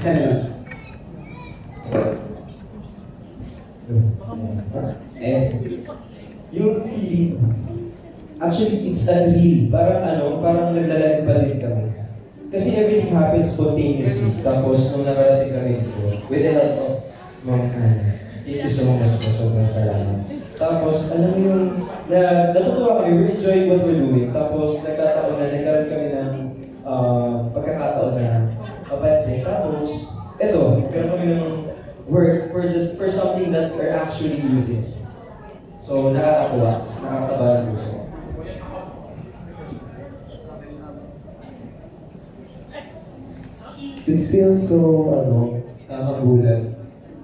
Isa na lang. Yung feeling, actually, it's unreal. Parang naglalag pa din kami. Kasi everything happens spontaneously. Tapos, nung nakarating kami dito, with the help of Ma'am Anna, thank you so much po. Sobrang salamat. Tapos, alam mo yung, natutuwa kami, we're enjoying what we're doing. Tapos, nagkataon na, nagkaroon kami ng pagkakataon na papansin. Tapos, eto, nagkaroon kami ng work for something that we're actually using. So, nakakatuwa, nakakataba ng gusto. It feels so, nakakagulat.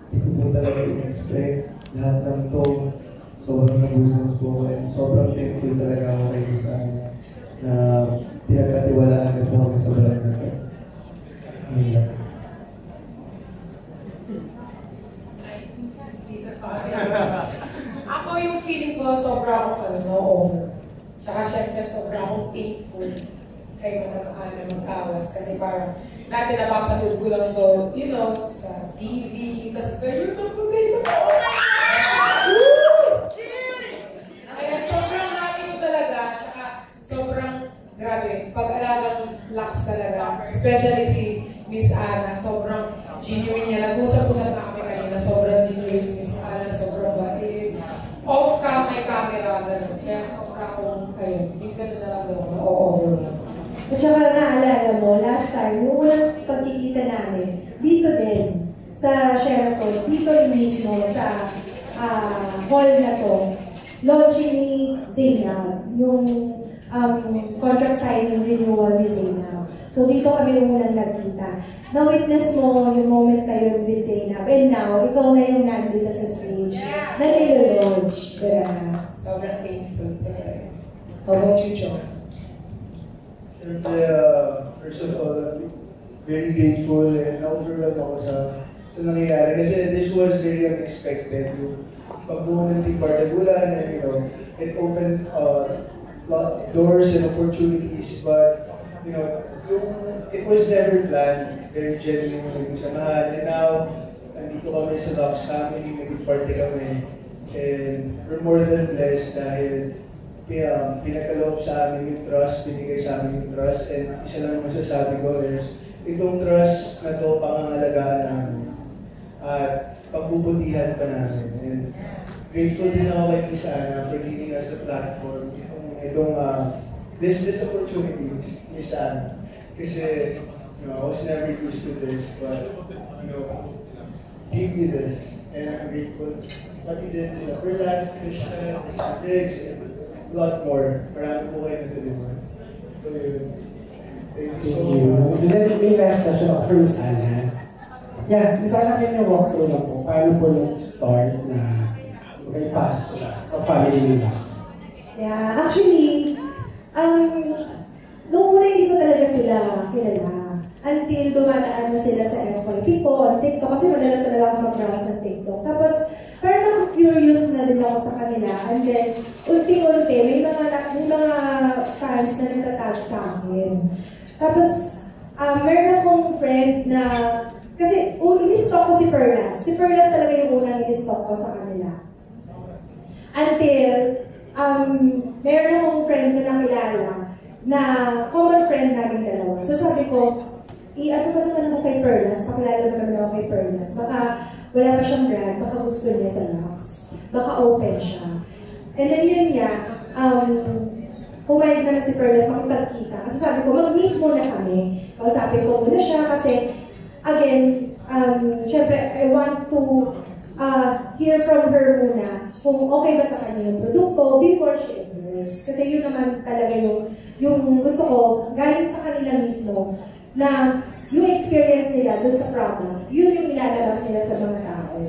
Hindi ko po talaga in-expect lahat ng to. Sobrang nagustuhan po ako. Sobrang thankful talaga ako kay Isa na pinagkatiwalaan na po kami sa brand na to. Ako yung feeling ko, sobra akong over. Tsaka syempre, sobra akong thankful kay Manang Ana Magkawas. Kasi parang natin napapanood ko lang to, you know, sa TV, tas na YouTube ko dito. Oh my God! Kaya sobrang happy ko talaga. Tsaka sobrang grabe. Pag-alagang lax talaga. Especially si Miss Ana. Sobrang genuine niya. Nag-usap-usap na kami kanina. Sobrang genuine Miss Ana. Sobrang bait. Off-cam, may camera. Ganun. Kaya sobrang akong, ayun, yung ganun na lang daw. Na-over na. At saka naalala mo, last time, yung unang pagkikita namin, dito din, sa Sheraton, dito mismo, sa hall na to, launching ni Zainab, yung contract signing renewal ni Zainab. So dito kami yung unang nagkita. Na-witness mo yung moment na yun with Zainab. And now, ikaw na yung nandito sa stage. Na nilalaunch. Sobrang painful. How about you, John? First of all, very grateful and na-overwhelmed ako sa nangyayari. Kasi this was very unexpected. Yung pagbuo ng Team Bardagulan and it opened doors and opportunities. But, it was never planned. Very genuine yung samahan. And now, nandito kami sa Lux family, naging party kami. And we're more than blessed dahil pinagkaloob sa amin yung trust, binigay sa amin yung trust, and isa lang masasabi ko is, itong trust na to pangangalagaan namin at pagbubutihan pa namin. And grateful din ako kay Miss Ana for giving us the platform, this opportunity, Miss Ana. Kasi, I was never used to this, but, give me this, and I'm grateful. Pati din sila Perlas, Christian, Riggs, and a lot more. Marami po kayo natulungan. So yun. Thank you so much. And then may last question ako for Miss Ana. Yeah, Miss Ana, can you walk through lang po? Paano po nag-start na magkaypasok sila sa family ng Lux? Yeah, actually, noong una hindi ko talaga sila kilala. Until dumadaan na sila sa FYP ko on TikTok. Kasi madalas talaga ako mag-browse ng TikTok. Tapos, parang ako-curious na din ako sa kanila. And then, unti-unti, may mga fans na nagtatag sa akin. Tapos, meron akong friend na, kasi in-stalk ko si Perlas. Si Perlas talaga yung unang in-stalk ko sa kanila. Until, meron akong friend na nakilala na common friend namin dalawa. So sabi ko, ano ba naman ako kay Perlas? Pakilala ba naman ako kay Perlas? Baka wala pa siyang brand, baka gusto niya sa Lux. Baka open siya. And then yun nga, pumayag naman si Perlas makipagkita. Kasi sabi ko, mag-meet muna kami. Kausapin ko muna siya kasi, again, syempre, I want to hear from her muna kung okay ba sa kanya yung produkto before she endorse. Kasi yun naman talaga yung gusto ko, galing sa kanila mismo, na yung experience nila dun sa product, yun yung ilalabas nila sa mga tao.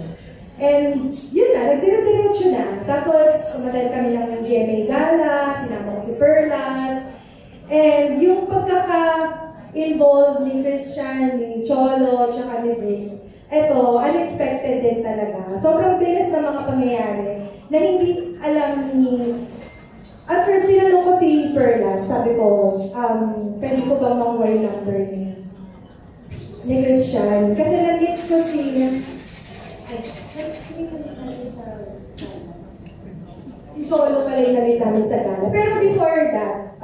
And yun na, nagdire-diretso na. Tapos, sumatay kami lang ng GMA Gala, sinama ko si Perlas. And yung pagkaka-involved ni Christian, ni Cholo, tsaka ni Briggs, eto, unexpected din talaga. Sobrang bilis na mga pangyayari na hindi alam ni... At first, tinanong ko si Perlas, sabi ko, pwede ko bang makuha yung number ni Christian. Kasi nag-meet ko si... si Cholo pala yung nag-meet namin sa gala. Pero before that,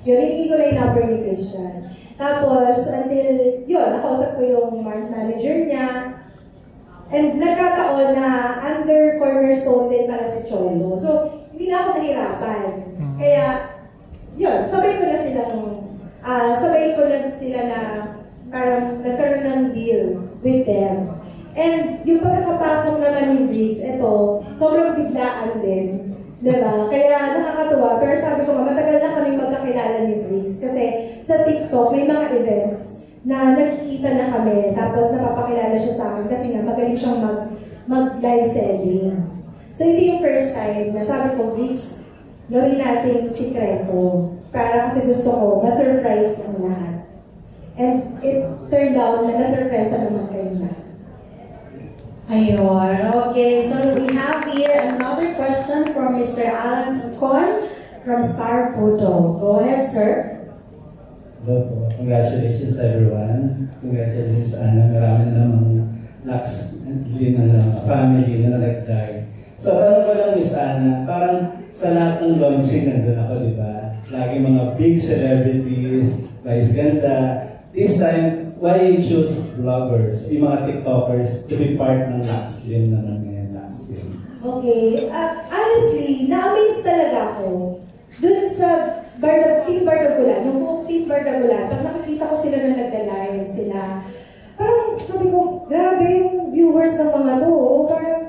yun, hindi ko na yung number ni Christian. Tapos, until, yun, nakausap ko yung manager niya. And nagkataon na under cornerstone din pala si Cholo. So, hindi na ako nahirapan. Kaya, yun, sabay ko na sila na parang nagkaroon ng deal with them. And yung pagkakapasok naman ni Briggs, ito, sobrang biglaan din. Diba? Kaya nakakatuwa. Pero sabi ko, matagal na kami magkakilala ni Briggs. Kasi sa TikTok, may mga events na nakikita na kami. Tapos napapakilala siya sa akin kasi nga magaling siyang mag-live selling. So hindi yung first time na sabi ko, Briggs, gawin natin sikreto. Para kasi gusto ko, ma-surprise ng lahat. And it turned out na na-surprise na naman kayo lahat. Ayun. Okay, so we have here another question from Mr. Alan Sucon from Star Photo. Go ahead, sir. Hello po. Congratulations everyone. Congratulations Ana. Marami na namang Lux na family na nag-die. So, tanong ko lang, Miss Ana, parang sa lahat ng launching nandun ako, di ba? Lagi mga big celebrities, Vice Ganda. This time, why you choose vloggers, yung mga TikTokers, to be part ng Lux Slim naman ngayon, Lux Slim? Okay. Honestly, na-amaze talaga ako dun sa Team Bardagulan, yung buong Team Bardagulan. Pag nakikita ko sila na nagda-live sila, parang sabi ko, grabe yung viewers ng mga to. Parang,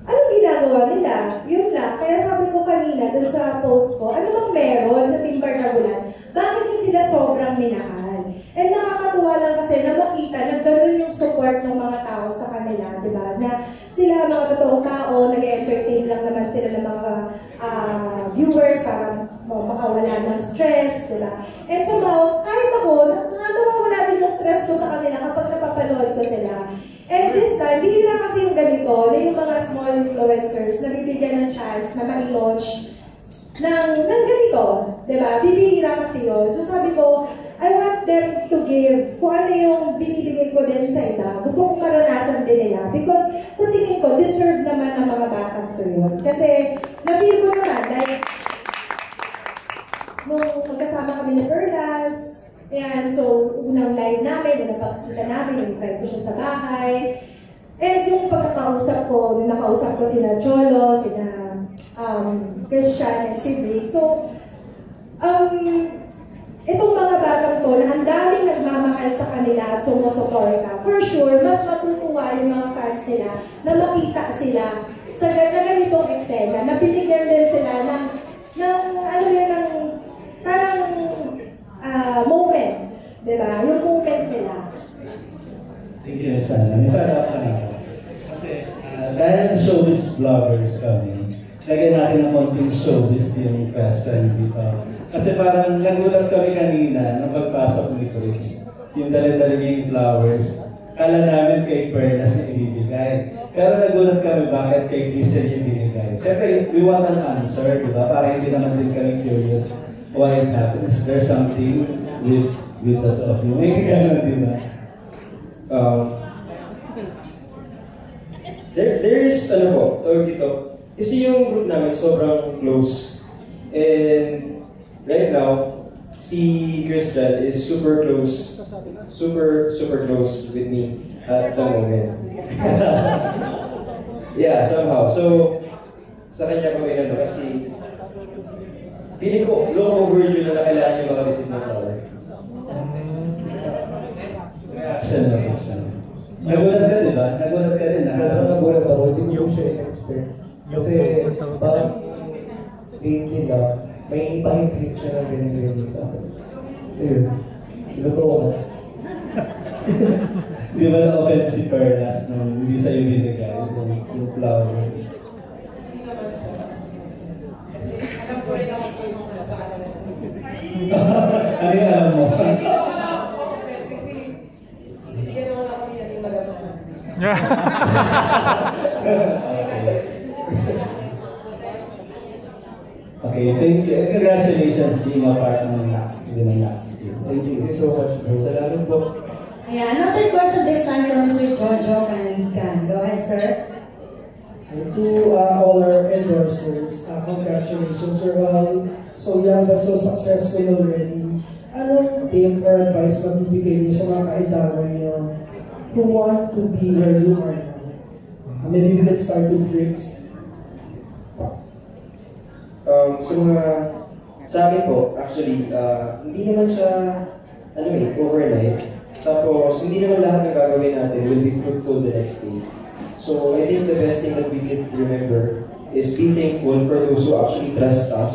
anong ginagawa nila? Yun lang. Kaya sabi ko kanina dun sa post ko, ano bang meron sa Team Bardagulan? Bakit niyo sila sobrang minahal? And nakakatuwa lang kasi na makita na gano'n yung support ng mga tao sa kanila, di ba? Na sila, mga totoong tao, nag-entertain lang naman sila ng mga viewers para makawala ng stress, di ba? And somehow, kahit ako, nawawala din yung stress ko sa kanila kapag napapanood ko sila. And this time, bihira kasi yung ganito, na yung mga small influencers na bibigyan ng chance na ma-launch ng ganito, di ba? Bibihira kasi yun. So sabi ko, I want them to give kung ano yung binibigay ko din sa iba. Gusto kong maranasan din nila. Because sa tingin ko, deserve naman ng mga batang to yun. Kasi, na-feel ko naman, like, nung magkasama kami ni Perlas, ayan, so, unang live namin, nung napakita namin, invite ko siya sa bahay. And yung pagkakausap ko, nung nakausap ko sina Cholo, sina Christian, and si Briggs. So, itong mga batang to, na ang daming nagmamahal sa kanila at sumusuporta, for sure, mas matutuwa yung mga fans nila na makita sila sa ganitong eksena, na binigyan din sila ng ano yan, ng parang moment, di ba? Yung moment nila. Thank you, Miss Ana. May para ka na. Kasi dahil showbiz vloggers kami, lagyan natin ng konting showbiz yung question dito. Kasi parang nagulat kami kanina nung pagpasok ni Chris. Yung dali-dali niya yung flowers. Kala namin kay Perlas yung ibibigay. Pero nagulat kami bakit kay Christian yung binigay. Siyempre, we want an answer, di ba? Para hindi naman din kami curious why it happens. There's something with the two of you. May gano'n, di ba? There is, ano po, tawag dito, kasi yung group namin sobrang close. And right now, si Christian is super close, super close with me at the moment. Yeah, somehow. So, sa kanya ko ano kasi feeling ko, long overdue na kailangan niyo makareceive ng power. Reaction na reaction. Nagulat ka, di ba? Nagulat ka rin. Nagulat ako, hindi ko siya expert. Kasi parang lately lang, may ipahitrip siya na ganyan sa akin. Ayun. Totoo ko. Di ba na-open si Perlas nung hindi sa'yo binigay yung flowers? Hindi naman po. Kasi alam ko rin ako po yung nasa kanila. Ano yung alam mo? Hindi ko wala ako open kasi binigyan naman ako niya yung malaman. Okay, thank you. And congratulations being a part ng Lux. Thank you. Thank you so much. Salamat po. Yeah, another question this time from Mr. Jojo Canalican. Go ahead, sir. And to all our endorsers, congratulations. You're all so young but so successful already. Anong tip or advice magbibigay niyo sa mga kailangan niyo who want to be where you are now? Maybe we can start with Fricks. Sa amin po, actually, hindi naman siya, overnight. Tapos, hindi naman lahat ng gagawin natin will be fruitful the next day. So, I think the best thing that we can remember is be thankful for those who actually trust us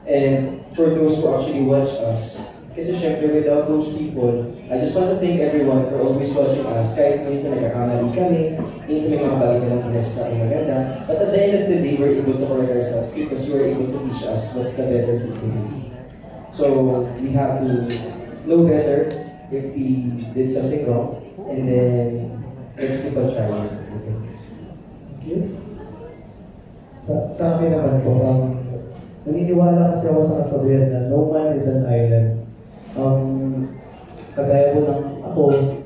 and for those who actually watch us. Kasi syempre, without those people, I just want to thank everyone for always watching us. Kahit minsan nagkakamali kami, minsan may mga bagay ka lang pinasa sa maganda. But at the end of the day, we're able to correct ourselves because we're able to teach us what's the better thing to do. So, we have to know better if we did something wrong, and then let's keep on trying. Thank you. Sa akin naman po, naniniwala kasi ako sa kasabihan na no man is an island. Kagaya po ng ako,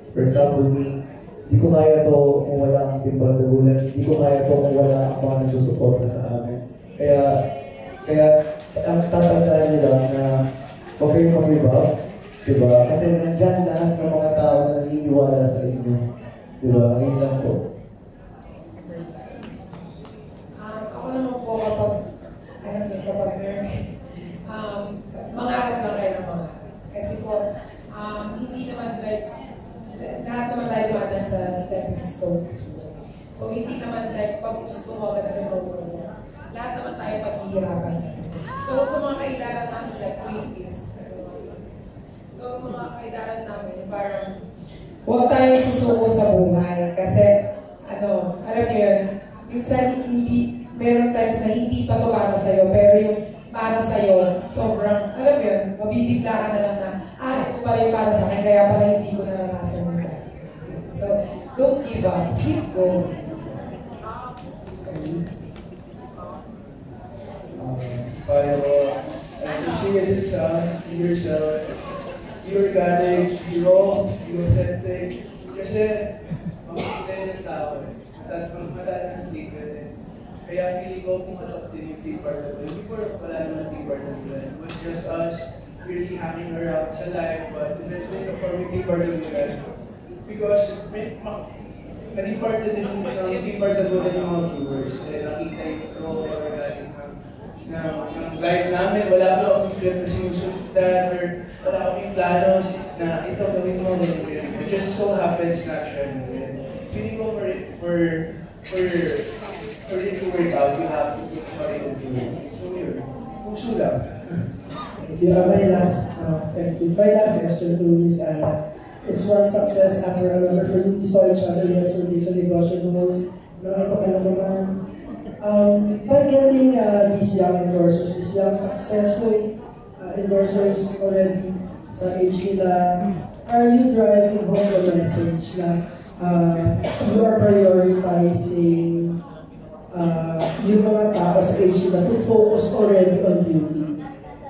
for example, hindi ko kaya to kung wala ang timbang dagulan, hindi ko kaya to kung wala ang mga nagsusuporta sa amin. Kaya ang tatandaan nyo lang na huwag kayong mag-iba, diba? Kasi nandyan lahat ng mga tao na naniniwala sa inyo. Diba? Ngayon lang po. Ako naman po kapag mangarap lang kayo ng mga. Kasi po, hindi naman lahat naman tayo dumadaan sa stepping stone. So hindi naman pag gusto mo agad na rin lahat naman tayo paghihirapan. So sa mga kailangan namin 20s, so mga kailangan namin, parang huwag tayong susuko sa buhay. Kasi, alam niyo yun, minsan meron times na hindi pa ito para sa'yo, pero yung para sa'yo, sobrang, alam mo yun, mabibigla ka na lang na, ito pala yung para sa akin, kaya pala hindi ko naranasan yung dati. So, don't give up, keep going. Appreciate yourself, be organic, be raw, be authentic. Kasi, makikita yun ng tao madami ng secret eh. Kaya feeling ko pumatak din yung Team Bartagul. Before, wala naman Team Bartagul. It was just us really hanging around sa life, but eventually na-forming Team Bartagul. Because naging part na din ng Team Bartagul yung mga viewers. Nakita yung raw organic ng life namin. Wala ko akong script na sinusundan or wala akong planos na ito gawin mo. It just so happens naturally. Feeling ko for it to work out, you have to put money into it. So yun, puso lang. My last question to Miss Anna. It's one success after another for you. We saw each other yesterday sa negosyo rules. Nakita ka naman. By getting these young endorsers, these young successful endorsers already sa age nila, are you driving home the message na you are prioritizing yung mga tao sa age nila to focus already on beauty?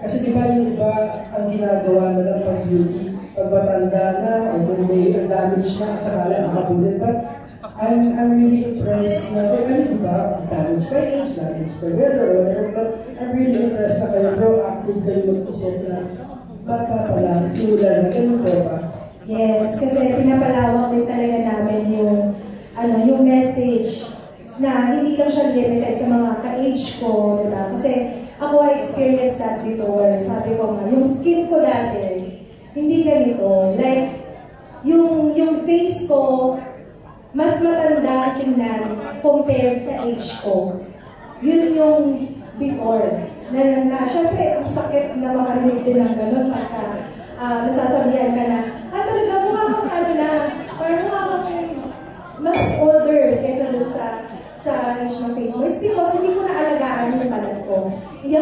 Kasi di ba yung iba ang ginagawa na lang pag beauty, pag matanda na, o kung may damage na, sakala makabulin. But I'm really impressed na, di ba, damage by age, damage by weather, or whatever, but I'm really impressed na kayo, proactive kayo mag-isip na bata pa lang, simulan na, ganun po ba? Yes, kasi pinapalawak din talaga namin yung message na hindi lang siya limited sa mga ka-age ko, diba? Kasi ako I experienced that before. Sabi ko nga, yung skin ko dati, hindi ganito. Like, yung face ko, mas matanda tingnan compared sa age ko. Yun yung before. Siyempre, ang sakit na makarinig din ng ganun pagka nasasabihan ka na, talaga mukha kang parang mukha kang mas older kaysa dun sa age ng face mo. It's because hindi ko naalagaan yung balat ko. Hindi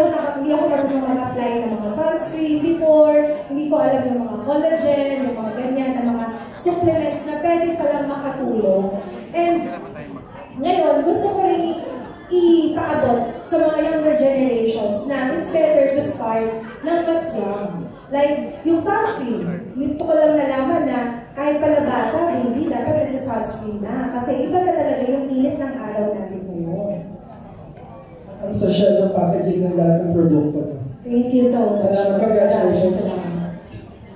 ako marunong mag-apply ng mga sunscreen before, hindi ko alam yung mga collagen, yung mga ganyan, ng mga supplements na pwede palang makatulong. And ngayon, gusto ko rin ipaabot sa mga younger generations na it's better to start ng mas young. Like, yung sunscreen, nito ko lang nalaman na kahit pa sunscreen na. Kasi iba na talaga yung init ng araw natin ngayon. Ang social ng packaging ng lahat ng produkto. Thank you so much. Salamat, congratulations.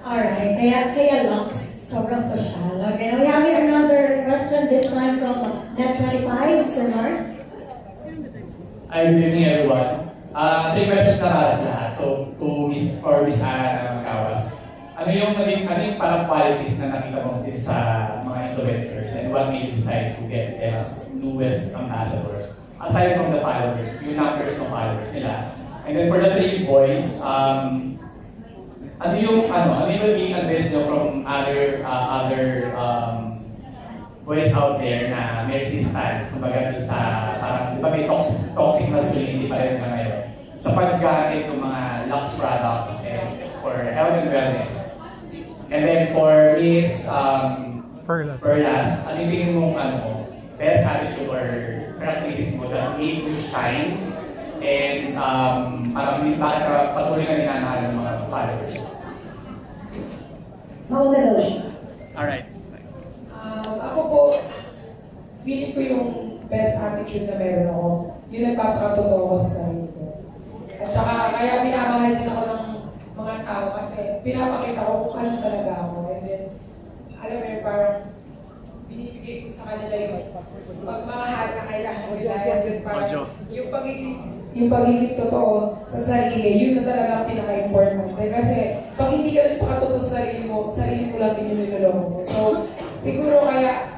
Alright, kaya Lux, sobrang social. Okay, we have here another question, this time from Net25, Sir Mark. Hi, good evening everyone. 3 questions na para sa lahat. So, to Miss Ana Magawas. Ano yung parang qualities na nakita mo dito sa mga influencers and what made you decide to get them as newest ambassadors? Aside from the followers, yung numbers ng followers nila. And then for the 3 boys, ano yung i-advise nyo from other boys out there na may resistance, kumbaga sa parang, di ba may toxic masculinity pa rin na ngayon, sa paggamit ng mga Lux products and for health and wellness. And then for Miss Perlas, ano yung tingin mong best attitude or characteristics mo that made you shine and parang bakit patuloy na ninanahal ng mga followers? Mauna daw siya. Alright. Ako po, feeling ko yung best attitude na meron ako, yung nagpapakatotoo ako sa sarili ko. At saka, kaya minamahal din ako ng mga tao kasi pinapakita ko kung ano talaga ako. And then, alam mo yun, parang binibigay ko sa kanila yung pagmamahal na kailangan nila. And then parang yung pagiging totoo sa sarili, yun na talaga ang pinaka-importante. Kasi pag hindi ka nagpakatotoo sa sarili mo lang din yung niloloko mo. So, siguro kaya,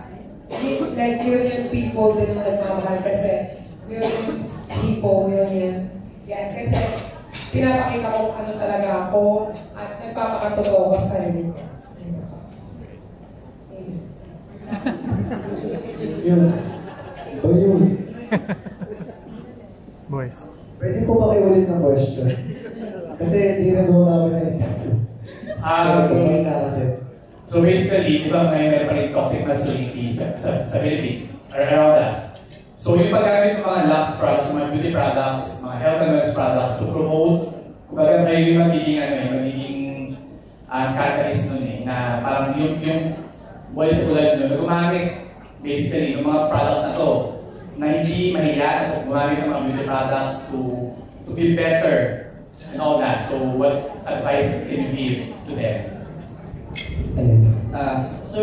like million people din ang nagmamahal kasi million. Yan, kasi pinapakita ko ano talaga ako at nagpapakatotoo ko sa sarili ko. Yun. Boys. Pwede po pakiulit ng question. Kasi hindi na doon namin So basically, di ba may pa rin toxic masculinity sa Philippines or around us? So yung paggamit ng mga Lux products, mga beauty products, mga health and wellness products to promote, kumbaga kayo yung magiging catalyst nun na parang yung boys tulad nun, gumamit basically ng mga products na to, na hindi mahiya at gumamit ng mga beauty products to be better and all that. So what advice can you give to them? So,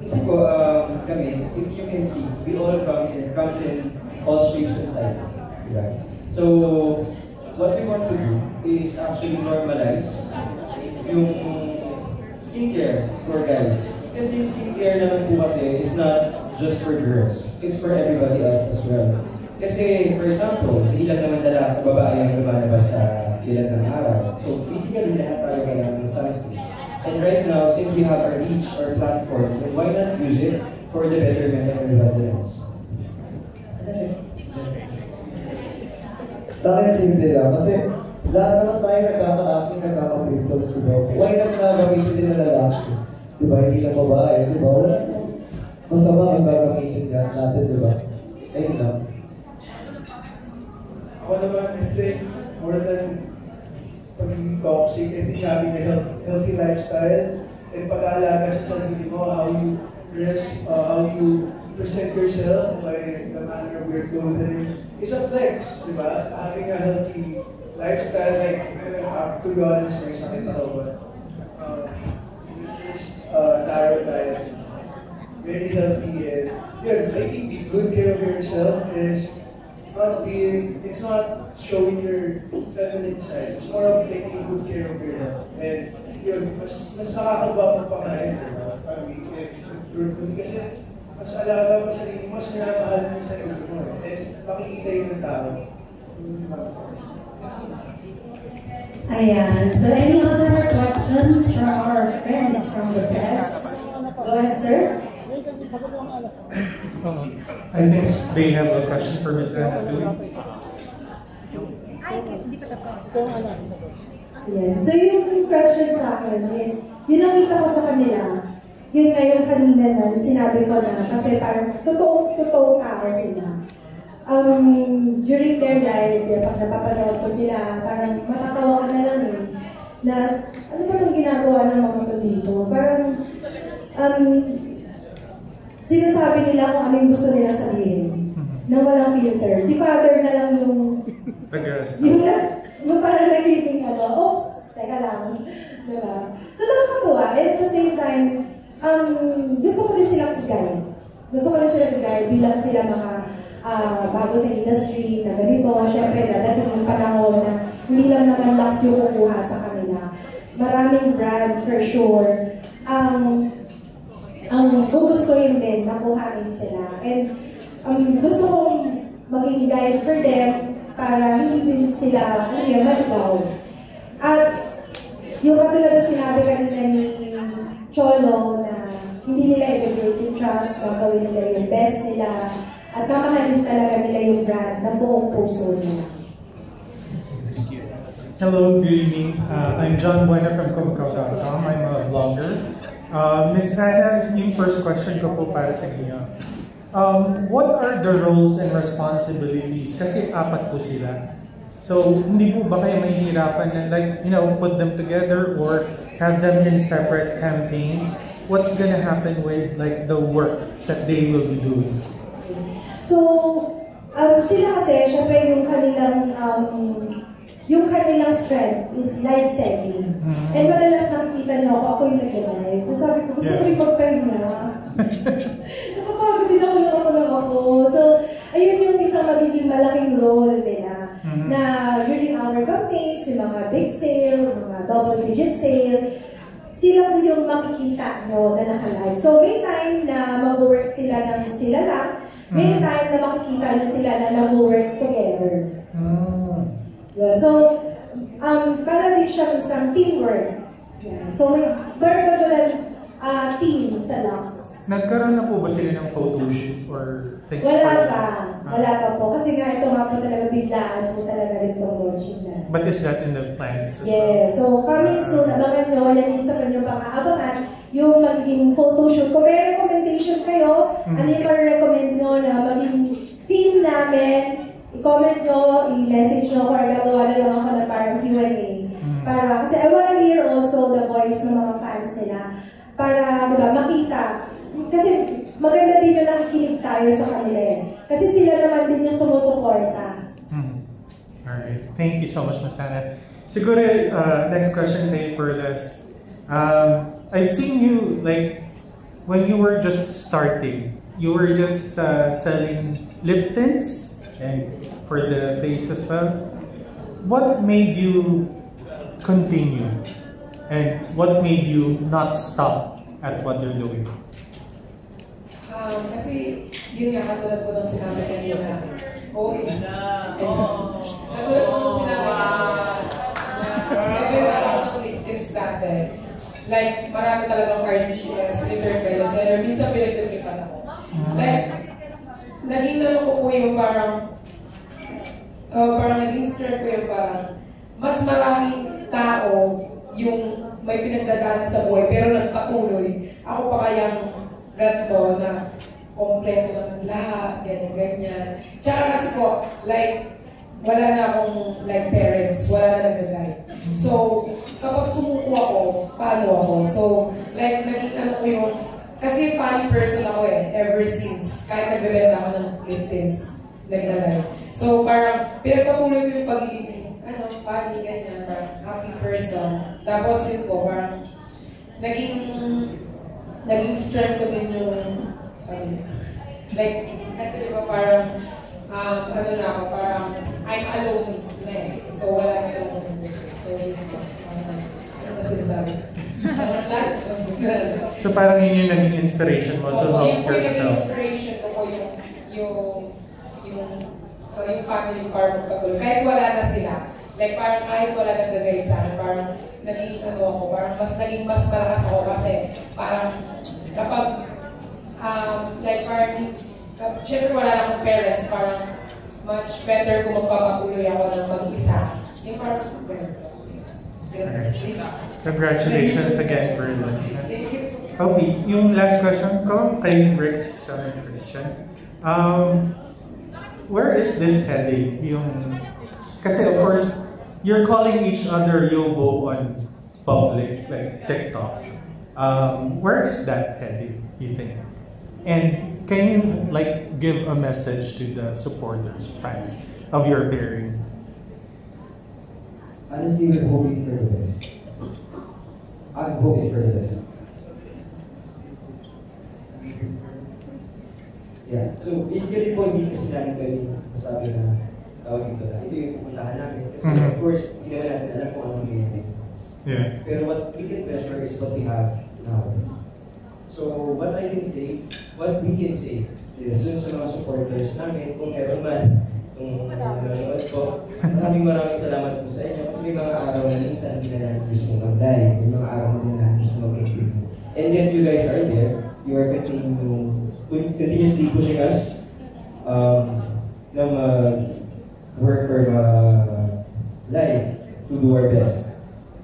kasi po, kami, if you can see, we all comes in all shapes and sizes. Right? So, what we want to do is actually normalize yung skincare for guys. Kasi skincare naman po kasi is not just for girls. It's for everybody else as well. Kasi, for example, ilang naman babae ang lumalabas sa ilan ng araw. So, basically, lahat tayo kailangan ng sunscreen. And right now, since we have our reach, our platform, then why not use it for the betterment of everybody else? Sa akin, simple lang. Kasi lahat naman tayo nagkaka-acting, nagkaka-pimples, diba? Why not gagamitin din ng lalaki? Diba? Hindi lang babae, diba? Wala masama ang gagamitin natin, diba? Ayun lang. Ako naman, I think, more than pagiging toxic, I think having a healthy lifestyle and pag-aalaga sa sarili mo, how you dress, how you present yourself by the manner of your clothing is a flex, di ba? Having a healthy lifestyle, like, to be honest, may sakit ako, but this tarot diet, very healthy, and yun, taking good care of yourself is it's not showing your feminine side. It's more of taking good care of your health. And yun, mas nakakagwapo pa nga rin, if truthfully, kasi mas alaga mo sa sarili mo, mas minamahal mo sa sarili mo. And makikita yun ng tao. Ayan. So any other questions from our friends from the press? Go ahead, sir. I think they have a question for Ms. Anatoli. Yan. So yung question sa akin is, yung nakita ko sa kanila, yun nga yung kanina na sinabi ko na, kasi parang totoong tao sila. During their life, pag napapanood ko sila, parang matatawa ka na lang na ano ba ang ginagawa ng mga to dito? Parang, sinasabi nila kung ano yung gusto nilang sabihin. Na walang filter. Si Father na lang yung parang nagiging oops, teka lang. Diba? So nakakatuwa. And at the same time, gusto ko din silang i-guide. Bilang sila mga bago sa industry na ganito. Siyempre, dadating yung panahon na hindi lang naman lax yung kukuha sa kanila. Maraming brand for sure. Ang gugustuhin din, nakuhain sila. And gusto kong maging guide for them para hindi din sila maligaw. At yung katulad na sinabi kanina ni Cholo na hindi nila i-break yung trust, gagawin nila yung best nila, at mamahalin talaga nila yung brand ng buong puso nila. Hello, good evening. I'm John Buena from Kumakaw.com. I'm a blogger. Ms. Hannah, yung first question ko po para sa inyo. What are the roles and responsibilities? Kasi 4 po sila. So, hindi po ba kayo mahihirapan na put them together or have them in separate campaigns? What's gonna happen with the work that they will be doing? So, sila kasi, syempre yung kanilang strength is live selling. And madalas nakikita niyo ako yung nag-live. So sabi ko, gusto ko yung magpahinga. Nakapagod din ako. So, ayun yung isang magiging malaking role nila. Na during our campaigns, yung mga big sale, mga double-digit sale, sila po yung makikita na naka-live. So, may time na mag-work sila ng sila lang. May time na makikita nyo sila na nag-work together. Yeah. So, para din siya isang teamwork. Yeah. So, may very team sa Lux. Nagkaroon na po ba sila ng photo shoot or things? Wala pa po. Kasi nga ito nga po talaga biglaan po talaga rin itong launching na. But is that in the plans? Yeah. So, coming soon, abangan nyo, yan isa pa nyo pang aabangan, yung magiging photo shoot. Kung may recommendation kayo, ano yung recommend nyo na maging team namin, i-comment nyo, i-message nyo, or gagawa na lang ako na parang Q&A. Kasi I wanna hear also the voice ng mga fans nila. Para, diba, makita. Kasi maganda din yung nakikinig tayo sa kanila eh. Kasi sila naman din yung sumusuporta. Alright. Thank you so much, Ms. Hannah. Siguro, next question kay Perlas. I've seen you, when you were just starting, you were just selling lip tints and for the face as well. What made you continue? And what made you not stop at what you're doing? Kasi yun nga, katulad po ng sinabi kanina. Katulad po ng sinabi na nagbilang ako ng LinkedIn dati. Marami talagang RTS, return bestseller, minsan pinagtitipan ako. Naging ko po yung parang naging strength ko yung parang mas maraming tao yung may pinagdadaan sa buhay pero nagpatuloy. Ako pa kayang ganito na kompleto ng lahat, ganyan. Tsaka kasi po, wala na akong parents, wala na nag-guide. So, kapag sumuko ako, paano ako? So, naging ko yung, kasi funny person ako ever since, kahit nagbebenta ako ng lip tints, naglalagay. So, parang pinagpatuloy ko yung pagiging funny, ganyan, parang happy person. Tapos yun po, parang naging strength ko din yung kasi diba parang na ako, parang I'm alone na So wala na yung so ano ba sinasabi? So parang yun yung naging inspiration mo to help yourself. Yung inspiration ko po yung family part ng pagulong. Kahit wala na sila. Parang kahit wala nag-guide sa akin, parang naging ako, parang naging mas malakas ako kasi parang kapag parang syempre wala na akong parents, parang much better kung magpapatuloy ako ng mag-isa. Yung parang congratulations again for this. Okay, yung last question ko kay Rex and Christian. Where is this heading? Kasi of course, you're calling each other Yobo on public, like TikTok. Where is that heading, you think? And can you like give a message to the supporters, fans of your pairing? Honestly, we're hoping for the best. I'm hoping for the best. Yeah. So basically po, hindi kasi namin pwedeng masabi na tawag dito na ito yung pupuntahan namin. Kasi of course, hindi naman natin alam kung anong mangyayari. Yeah. Pero what we can measure is what we have now. So what I can say, what we can say, is dun sa mga supporters namin, kung meron man, kung nanonood ko, maraming salamat po sa inyo. Kasi may mga araw na minsan hindi na natin gusto mag-live, may mga araw na hindi na natin gusto mag-active. And yet you guys are there, you are continuously pushing us na work or live to do our best.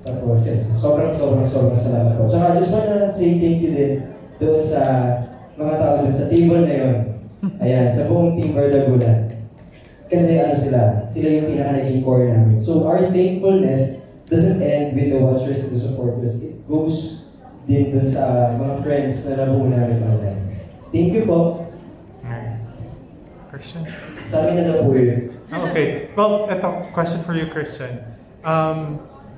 Tapos yes, sobrang salamat po. Tsaka I just wanna say thank you din doon sa mga tao doon sa table na yun. Ayan, sa buong Team Bardagulan. Kasi sila yung pinaka-naging core namin. So our thankfulness doesn't end with the watchers and the supporters. It goes din dun sa mga friends na nabuo namin online. Thank you po. Christian? Sa amin na po yun. Okay. Well, ito, question for you, Christian.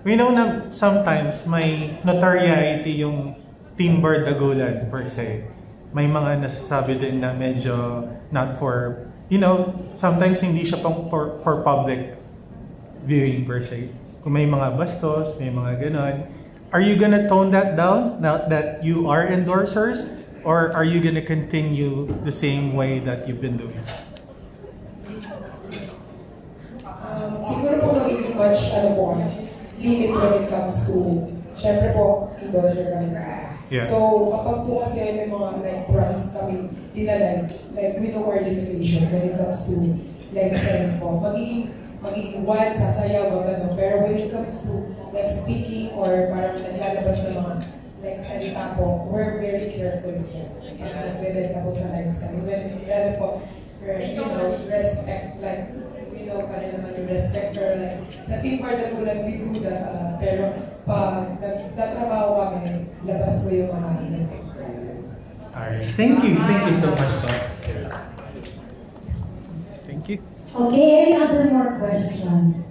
We know na sometimes may notoriety yung Team Bardagulan per se. May mga nasasabi din na medyo not for, sometimes hindi siya pang for public viewing per se. Kung may mga bastos, may mga ganon. Are you gonna tone that down now that you are endorsers? Or are you gonna continue the same way that you've been doing? Siguro po magiging much, limit when it comes to, syempre po, endorser kami. Yeah. So, kapag po kasi may mga brands kami dinalan, we know our limitation when it comes to selling po. Magiging wild, sasayaw, gano'n. Pero when it comes to speaking or parang naglalabas ng mga salita po, we're very careful po. And nagbebenta po sa lifestyle. Lalo po, respect, kanya naman yung respecter, sa Team Bardagulan, we do that, pero pag nagtatrabaho kami, labas po yung mga Alright, thank you so much, Doc. Thank you. Okay, any other more questions?